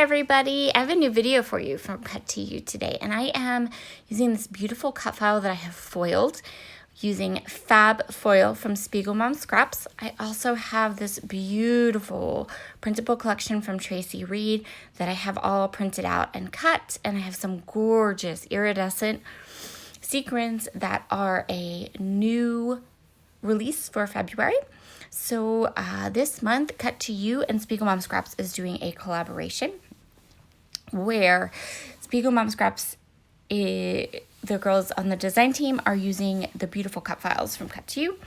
everybody, I have a new video for you from Cut to You today, and I am using this beautiful cut file that I have foiled using fab foil from Spiegelmom scraps. I also have this beautiful printable collection from Tracy Reed that I have all printed out and cut, and I have some gorgeous iridescent sequins that are a new release for February. So this month, Cut to You and Spiegelmom Scraps is doing a collaboration where Spiegelmom Scraps, the girls on the design team are using the beautiful cut files from Cut to You,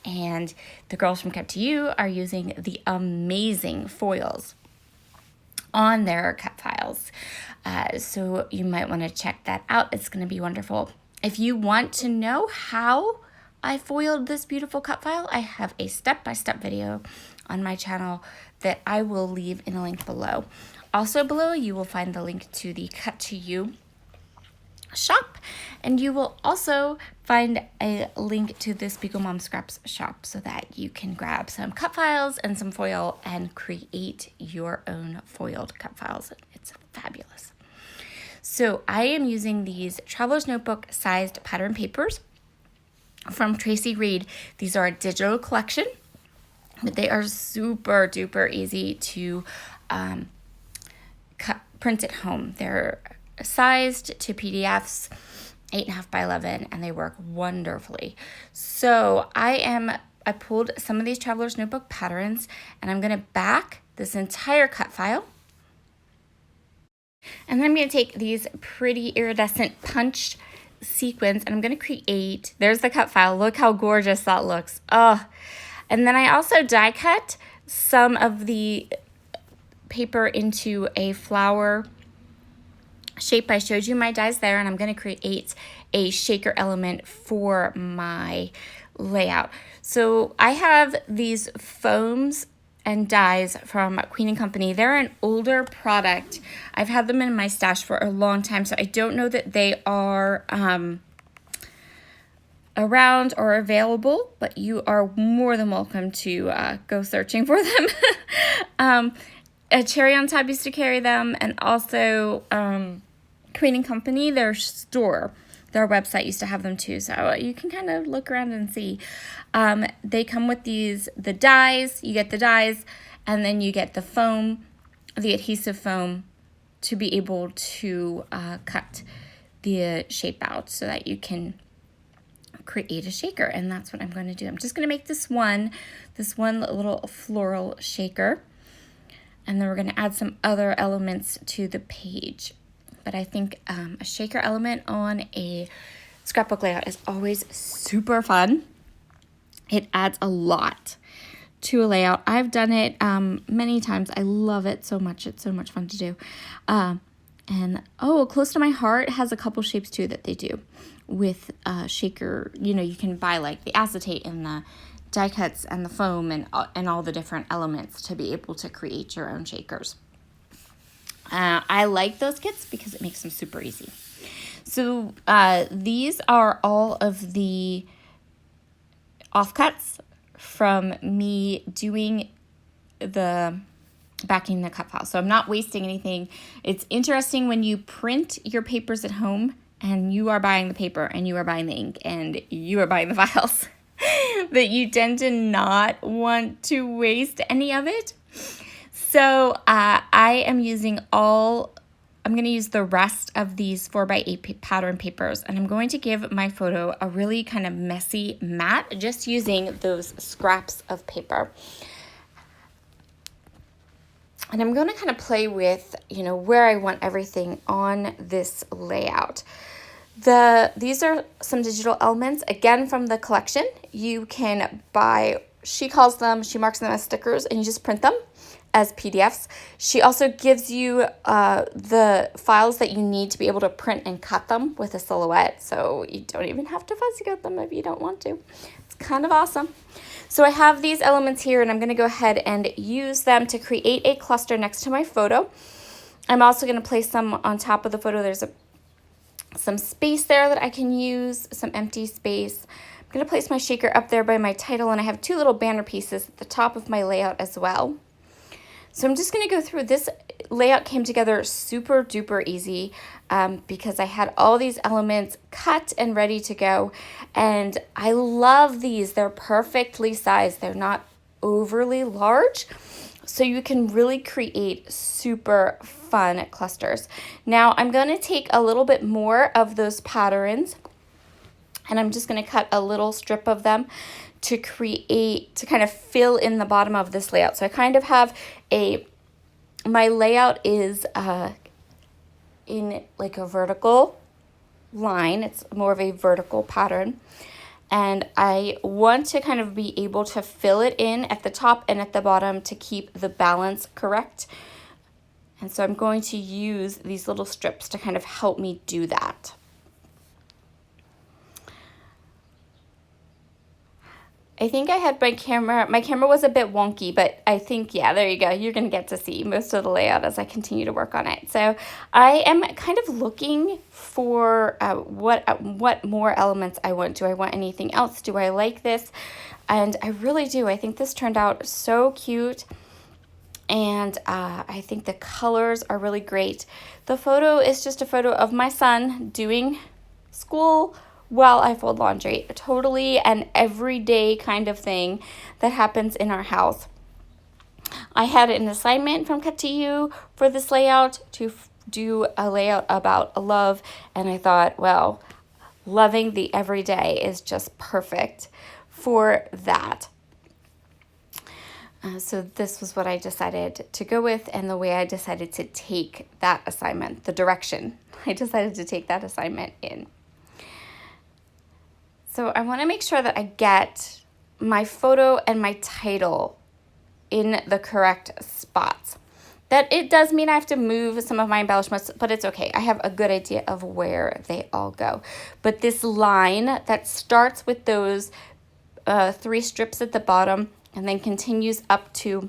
and the girls from Cut to You are using the amazing foils on their cut files. So you might want to check that out. It's going to be wonderful. If you want to know how I foiled this beautiful cut file, I have a step-by-step video on my channel that I will leave in a link below. Also below, you will find the link to the Cut to You shop, and you will also find a link to the Spiegelmom Scraps shop so that you can grab some cut files and some foil and create your own foiled cut files. It's fabulous. So I am using these Traveler's Notebook sized pattern papers from Tracy Reed. These are a digital collection, but they are super duper easy to print at home. They're sized to PDFs, 8.5 by 11, and they work wonderfully. So I pulled some of these Traveler's Notebook patterns, and I'm going to back this entire cut file. And then I'm going to take these pretty iridescent punched sequins, and I'm going to create, there's the cut file. Look how gorgeous that looks. Oh, and then I also die cut some of the paper into a flower shape. I showed you my dies there, and I'm going to create a shaker element for my layout. So I have these foams and dies from Queen & Company. They're an older product. I've had them in my stash for a long time, so I don't know that they are around or available, but you are more than welcome to go searching for them. A Cherry on Top used to carry them, and also Queen & Company, their store, their website used to have them too, so you can kind of look around and see. They come with the dies. You get the dies, and then you get the foam, the adhesive foam, to be able to cut the shape out so that you can create a shaker, and that's what I'm going to do. I'm just going to make this one little floral shaker, and then we're going to add some other elements to the page. But I think a shaker element on a scrapbook layout is always super fun. It adds a lot to a layout. I've done it many times. I love it so much. It's so much fun to do. And Close to My Heart has a couple shapes too that they do with shaker. You know, you can buy like the acetate and the die cuts and the foam and all the different elements to be able to create your own shakers. I like those kits because it makes them super easy. So these are all of the offcuts from me doing backing the cut file. So I'm not wasting anything. It's interesting when you print your papers at home and you are buying the paper and you are buying the ink and you are buying the files that you tend to not want to waste any of it. So I am using I'm going to use the rest of these 4x8 pattern papers, and I'm going to give my photo a really kind of messy matte, just using those scraps of paper. And I'm going to kind of play with, where I want everything on this layout. These are some digital elements, again, from the collection. You can buy, she marks them as stickers, and you just print them as PDFs. She also gives you the files that you need to be able to print and cut them with a silhouette, so you don't even have to fussy cut them if you don't want to. It's kind of awesome. So I have these elements here, and I'm going to go ahead and use them to create a cluster next to my photo. I'm also going to place them on top of the photo. There's some space there that I can use, some empty space. I'm going to place my shaker up there by my title, and I have two little banner pieces at the top of my layout as well. So I'm just going to go through this. Layout came together super duper easy because I had all these elements cut and ready to go. And I love these. They're perfectly sized. They're not overly large. So you can really create super fun clusters. Now I'm going to take a little bit more of those patterns and I'm just going to cut a little strip of them to kind of fill in the bottom of this layout. So I kind of have my layout is in like a vertical line. It's more of a vertical pattern. And I want to kind of be able to fill it in at the top and at the bottom to keep the balance correct. And so I'm going to use these little strips to kind of help me do that. I think I had my camera was a bit wonky, but I think, yeah, there you go. You're going to get to see most of the layout as I continue to work on it. So I am kind of looking for what more elements I want. Do I want anything else? Do I like this? And I really do. I think this turned out so cute. And I think the colors are really great. The photo is just a photo of my son doing school while I fold laundry. Totally an everyday kind of thing that happens in our house. I had an assignment from Cut to You for this layout to do a layout about love, and I thought, well, loving the everyday is just perfect for that. So this was what I decided to go with, and the way I decided to take that assignment, the direction I decided to take that assignment in. So I want to make sure that I get my photo and my title in the correct spots. That it does mean I have to move some of my embellishments, but it's okay. I have a good idea of where they all go. But this line that starts with those 3 strips at the bottom and then continues up to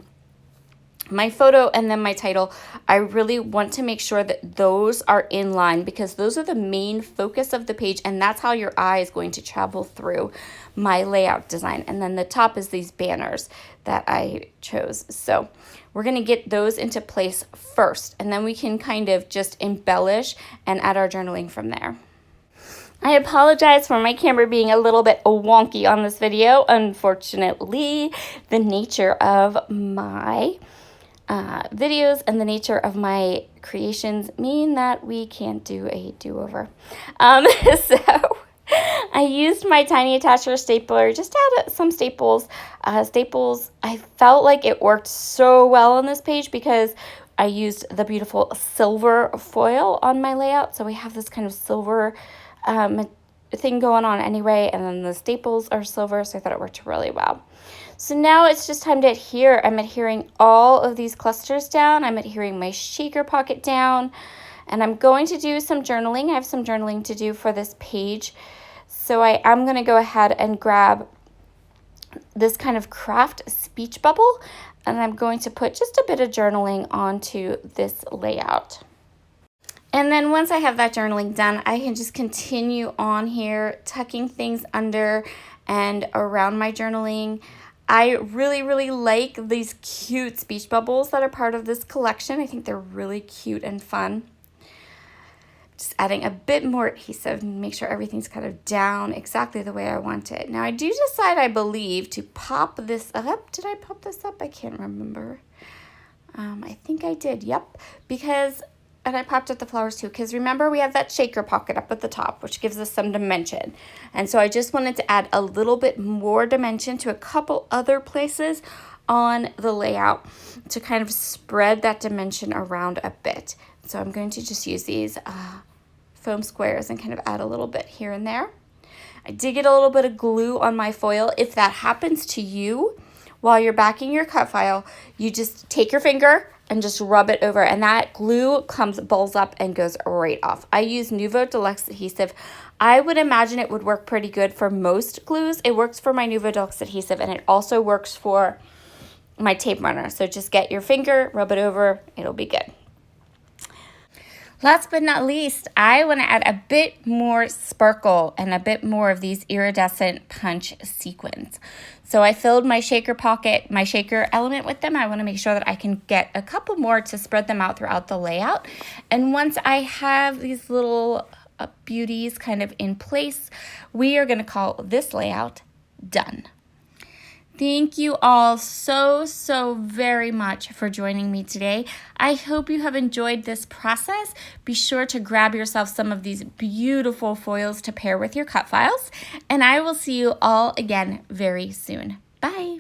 my photo and then my title, I really want to make sure that those are in line because those are the main focus of the page, and that's how your eye is going to travel through my layout design. And then the top is these banners that I chose. So we're going to get those into place first, and then we can kind of just embellish and add our journaling from there. I apologize for my camera being a little bit wonky on this video. Unfortunately, the nature of my videos and the nature of my creations mean that we can't do a do-over. So I used my tiny attacher stapler, just to add some staples. Staples, I felt like it worked so well on this page because I used the beautiful silver foil on my layout. So we have this kind of silver thing going on anyway, and then the staples are silver, so I thought it worked really well. So now it's just time to adhere. I'm adhering all of these clusters down. I'm adhering my shaker pocket down, and I'm going to do some journaling. I have some journaling to do for this page. So I am going to go ahead and grab this kind of craft speech bubble, and I'm going to put just a bit of journaling onto this layout. And then once I have that journaling done, I can just continue on here, tucking things under and around my journaling. I really, really like these cute speech bubbles that are part of this collection. I think they're really cute and fun. Just adding a bit more adhesive and make sure everything's kind of down exactly the way I want it. Now I do decide, I believe, to pop this up. Did I pop this up? I can't remember. I think I did, yep. And I popped up the flowers too, because remember we have that shaker pocket up at the top, which gives us some dimension. And so I just wanted to add a little bit more dimension to a couple other places on the layout to kind of spread that dimension around a bit. So I'm going to just use these foam squares and kind of add a little bit here and there. I did get a little bit of glue on my foil. If that happens to you while you're backing your cut file, you just take your finger and just rub it over, and that glue balls up and goes right off. I use Nuvo Deluxe adhesive. I would imagine it would work pretty good for most glues. It works for my Nuvo Deluxe adhesive, and it also works for my tape runner. So just get your finger, rub it over, it'll be good. Last but not least, I want to add a bit more sparkle and a bit more of these iridescent punch sequins. So I filled my shaker pocket, my shaker element with them. I want to make sure that I can get a couple more to spread them out throughout the layout. And once I have these little beauties kind of in place, we are going to call this layout done. Thank you all so very much for joining me today. I hope you have enjoyed this process. Be sure to grab yourself some of these beautiful foils to pair with your cut files, and I will see you all again very soon. Bye.